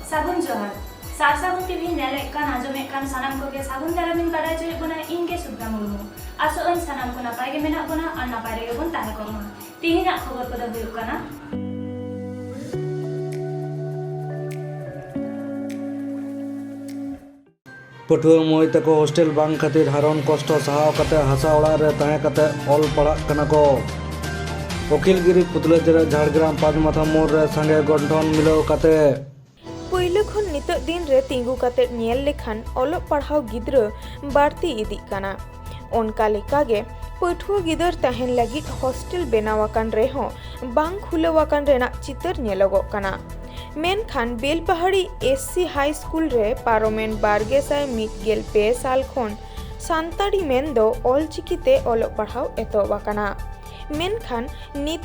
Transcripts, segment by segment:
सागुन जोहार सार सागुन टीवी नेले कान आजमे कान सानाम को के सागुन दारामिन बाडा जोय बना इनके सुब्दा मुर्मू आसो अन सानाम को नापाय गे मेना बना और नापाय रे बन ताहे को मा तिहिना खबर को द हुयु काना पटुआ मई तक हॉस्टेल बांग खातिर हारन कष्ट सहाव कते हासा ओड़ा रे ताहे कते ऑल पढ़ा कना को वकीलगिरी पुतलेजरे झाड़ग्राम पाँचमाथा मोड़ रे संगे गठन मिलाव कते पहले खन नित दिन रे तिंगु कते नेल लेखान ओलो पढ़ाव गिद्र बाड़ती इदी काना ओनका लेका गे पठुआ गिदर तहन लगी हॉस्टेल बेनावाकन रेहो बांग खुलवाकन रेना चितर नेलगो काना मेनखान बेलपहाड़ी एससी हाई स्कूल रे पारोमेन 12,1 साल खन सानताड़ी मेन दो ऑलचिकीते ओलो पढ़ाव एतोबाकाना मेनखान नित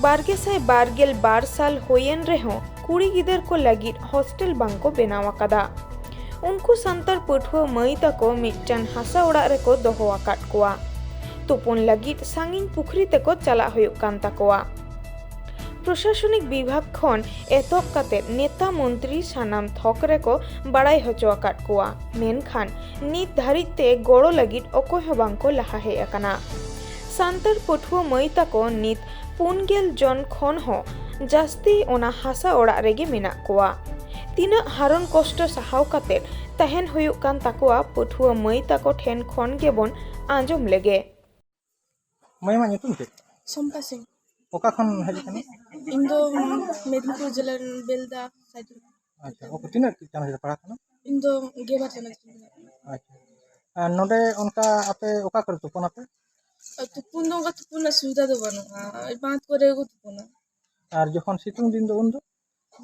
12,22 साल होयन रेहो कुड़ी गिदर को लगी हॉस्टेल बांग को बेनावाकादा उनको संतार पठुआ मई तको मिटन हासा ओड़ा रेको दोहो आकाट कोआ तुपुन लगी सांगिन पुखरी तेको चला हुयुक कान ताकोआ प्रशासनिक विभाग खन एतोक काते नेता मंत्री सानाम थक रेको बड़ाई हचो आकाट कोआ मेनखान नित धारिते गोड़ो लगी अकोय हो बांग को लहा हे अकाना संतार पठुआ मई तको नित 4 जन खन हो जास्ती ओना हासा ओड़ा रेगे मेना कोआ तीना हारन कष्ट सहाव काते तहन हुयुक कान ताकोआ पठुआ मई ताको ठेन खन गेबन आंजम लेगे मई मा nyutum ke Sompa Singh. oka khon heji kani Indo Medinipur जिला Belda side acha oka tina chana jara para kana Indo गेबर चला acha node onka ape oka kore tupon ape तुपुन दो का तुपुन सुविधा दो बनो बात करे को तुपुन ar jokhon situng din do undo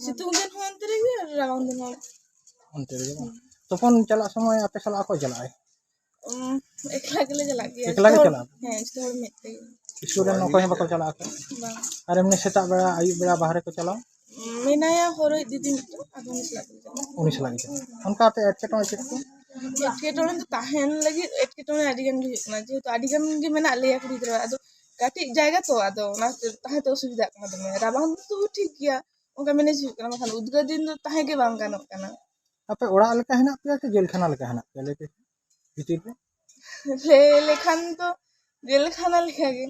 सितुंग दिन हो अंतरे गे रावण दिन हो onte re ba topon chalak somoy ape sala ako jalak एकला के ले चला गया ekla ge chalak है स्टोर में ते student okoy bako chalak ako bang ar emni setak bera ayub bera bahare ko chalao मेनाया होरो दीदी मितो आदमी सला के चला uni sala ge onka ape etketon chet ko एटकेटोन तो ताहेन लगी एटकेटोन आदिगन गे ना जे तो आदिगन गे मेना लेया कुड़ी दरा आदो काटी जायगा तो आदो ना ताहे तो सुविधा कना दमे राबान तो ठीक गया उनका मैनेज करना मखान उद्गा दिन तो ताहे के बांग गानो कना ape ora leka henak pe ke jel khana leka henak pe leke bitir pe ले लेखान तो जेल खाना लिखा गे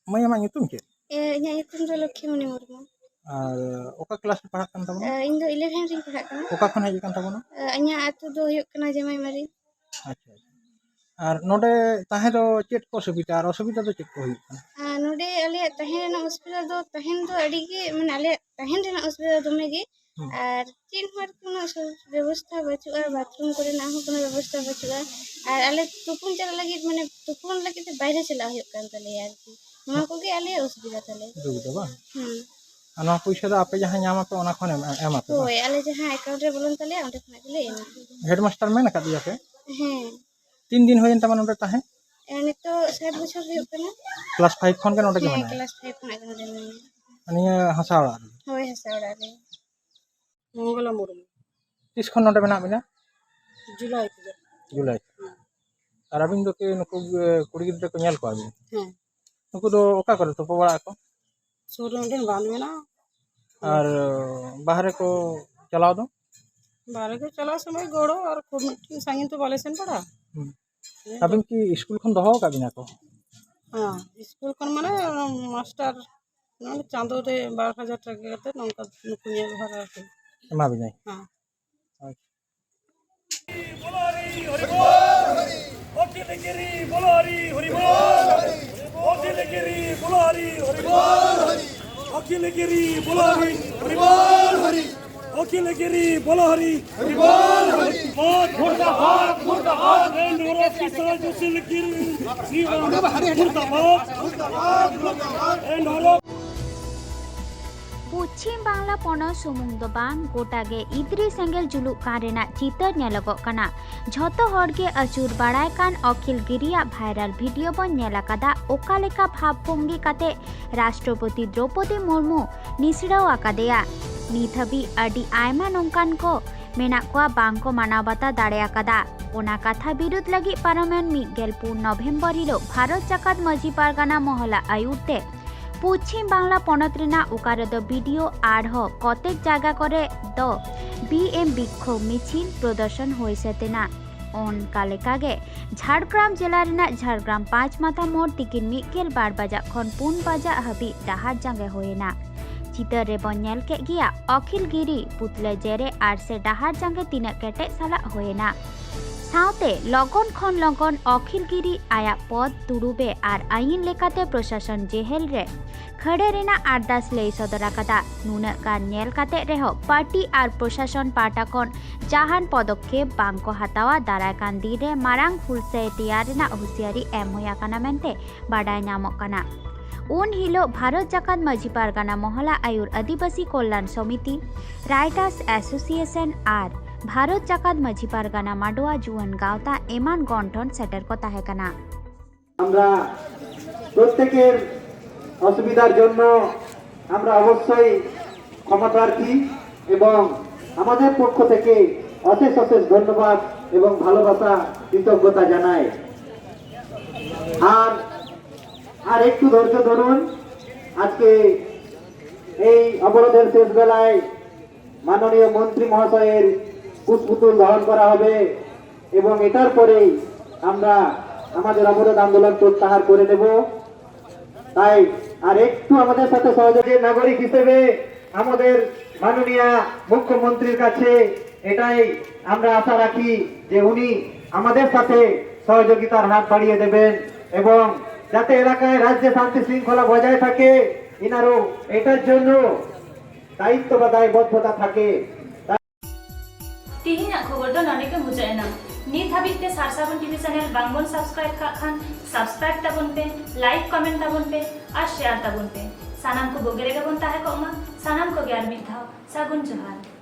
mei ama nyutum ke इᱧᱟᱹᱜ ᱧᱩᱛᱩᱢ ᱫᱚ Lakkhimoni Murmu ar oka class pe pahak kan tabona ᱤᱧ ᱫᱚ 11 ᱨᱤᱧ ᱯᱟᱲᱦᱟᱜ ᱠᱟᱱᱟ oka khon heji kan tabona ᱤᱧᱟᱹᱜ ᱟᱹᱛᱩ ᱫᱚ ᱦᱩᱭᱩᱜ ᱠᱟᱱᱟ ᱡᱟᱢᱟᱭ ᱢᱟᱨᱤ acha ar node tahe do chet ko subita ar osubita do chet ko huyuk kana ᱱᱚᱰᱮ ᱟᱞᱮᱭᱟᱜ ᱛᱟᱦᱮᱱ ᱨᱮᱱᱟᱜ ᱚᱥᱩᱵᱤᱫᱷᱟ ᱫᱚ ᱛᱟᱦᱮᱱ ᱫᱚ ᱟᱹᱰᱤ ᱜᱮ ᱢᱟᱱᱮ ᱟᱞᱮᱭᱟᱜ ᱛᱟᱦᱮᱱ ᱨᱮᱱᱟᱜ ᱚᱥᱩᱵᱤᱫᱷᱟ ᱫᱚᱢᱮ ᱜᱮ ᱟᱨ ᱪᱮᱫ ᱦᱚᱸ কোনো ব্যবস্থা বাঁচুᱜᱼᱟ বাথরুম করেনাᱜ ᱦᱚᱸ কোনো ব্যবস্থা বাঁচুᱜᱼᱟ আর আলে তুপুন চালা লাগি মানে তুপুন লাগি তে বাইরে চলা ᱦᱩᱭᱩᱜ ᱠᱟᱱ ᱛᱟᱞᱮᱭᱟ ᱟᱨᱠᱤ ᱱᱚᱣᱟ ᱠᱚᱜᱮ ᱟᱞᱮᱭᱟᱜ ᱚᱥᱩᱵᱤᱫᱷᱟ ᱛᱟᱞᱮ dugi ba ana puisa do ape jahan nyama pe ona khon ema pe ᱦᱳᱭ ᱟᱞᱮ ᱡᱟᱦᱟᱸ ᱮᱠᱟউᱱᱴ ᱨᱮ ᱵᱚᱞᱚᱱ ᱛᱟᱞᱮᱭᱟ ᱚᱸᱰᱮ ᱠᱷᱚᱱᱟᱜ ᱜᱮᱞᱮ ᱮᱢᱟ headmaster men ka diya pe ᱦᱮᱸ 3 din hoyen taman onde tahe ᱱᱤᱛᱚᱜ 7 বছর ᱦᱩᱭᱩᱜ ᱠᱟᱱᱟ class 5 khon ke onde ge ᱦᱮᱸ mana ᱠᱞᱟᱥ 5 ᱠᱷᱚᱱᱟᱜ ᱜᱮ ᱱᱚᱰᱮ ᱢᱤᱱᱟᱹᱧᱟ aniya hasa ora ᱦᱳᱭ ᱦᱟᱥᱟ ᱚᱲᱟᱜ ᱨᱮ Mangla Murmu tis khon onde mena bina July julai ar abin do ke nuku kuri gidre ko nyal ko abin हां nuku do oka kore to pawara ko Soren दिन बांध में ना ar bahare ko chalao do बारह के चला समय गोड़ो और खूब सांगिन तो बालेसन पड़ा abin ki school khon doho ka bina ko हाँ स्कूल kon माने मास्टर ना चांदो रे 12,000 টাকা करते नौका नुकुनिया भरा के ema binai हाँ Otilagiri Bolari Horibol Otilagiri Bolari Horibol Otilagiri Bolari Horibol Otilagiri Bolari Horibol Murtabad and Nora Kisa Josilagiri Murtabad and Nora पश्चिम बांग्ला पनत सुमुंग दो बांग गोटागे इद्री सेंगेल जुलुक कान रेना चितर नेलगोग काना झतो हड़गे अचूर बाड़ाय कान अखिल गिरिया भाइरल वीडियो बन नेलाकादा ओका लेका भावभंगी काते राष्ट्रपति द्रौपदी मुर्मू निसड़ाव आकादेया नित हाबी अडी आयमा नोंकान को मेना कोआ बांग को मानाव बाता दाड़े आकादा ओना कथा विरोध लगी पार्लामेंट 1 नभेम्बर हिलो भारत जाकात माजी पारगाना महला आयुरते पश्चिम बांगला पनत रेना उकारे दो वीडियो आढ़ो कतेक जायगा करे दो बीएम बिक्षोभ मिছিল प्रदर्शन होय सेतेना ओनका लेकागे झाड़ग्राम जिला रेना झाड़ग्राम 5 माथा मोड़ तिकिन मिकेल 12 बजा खन 4 बजा हाबी डाहार जांगे होयना चितर रे बन नेल के गिया अखिल गिरी पुतले जेरे आर से डाहार जांगे तीना केटे साला होयना साउते लगन खन लगन अखिल गिरी आया पद तुरुबे आर आईन लेकाते प्रशासन जेहेल रे खड़े रेना आरदास लई सदरा कदा नुना गान नेल काते रेहो पार्टी आर प्रशासन पाटा खन जाहान पदक्षेप बांको हातावा दाराय कान दिरे मारांग हुलसे तियार रेना हुसियारी एम होया काना मेनते बाडाय नामक काना उन हिलो भारत जाकात माझी पारगाना महला आयुर आदिवासी कल्याण समिति राइटर्स एसोसिएशन आर भारत जाकात माझी पारगाना माडोआ जुवन गावता एमान गठन सेटर को ताहे काना আমরা প্রত্যেকের অসুবিধার জন্য আমরা অবশ্যই ক্ষমাপ্রার্থী এবং আমাদের পক্ষ থেকে অশেষ অশেষ ধন্যবাদ এবং ভালোবাসা কৃতজ্ঞতা জানাই আর একটু ধৈর্য ধরুন আজকে এই অবরোধের শেষ বেলায় মাননীয় মন্ত্রী মহাশয়ের পুষ্পপুতুল দহন করা হবে এবং এটার পরেই আমরা আমাদের অবরোধ আন্দোলন প্রত্যাহার করে নেব তাই আর একটু আমাদের সাথে সহযোগী নাগরিক হিসেবে আমাদের মাননীয় মুখ্যমন্ত্রীর কাছে এটাই আমরা আশা রাখি যে উনি আমাদের সাথে সহযোগিতার হাত বাড়িয়ে দেবেন এবং যাতে এলাকায় রাজ্যে শান্তি শৃঙ্খলা বজায় থাকে ইনারও এটার জন্য দায়িত্ব বা দায়বদ্ধতা থাকে तिहिना खबर दो ननेके मुजायना नित हाबिते सारसाबन टीवी चैनल बांगबन सब्सक्राइब खान सब्सक्राइब ताबन पे लाइक कमेंट ताबन पे और शेयर ताबन पे सानाम को बोगेरे गबन ताहे को मा सानाम को ग्यार मिथाव सागुन जोहार।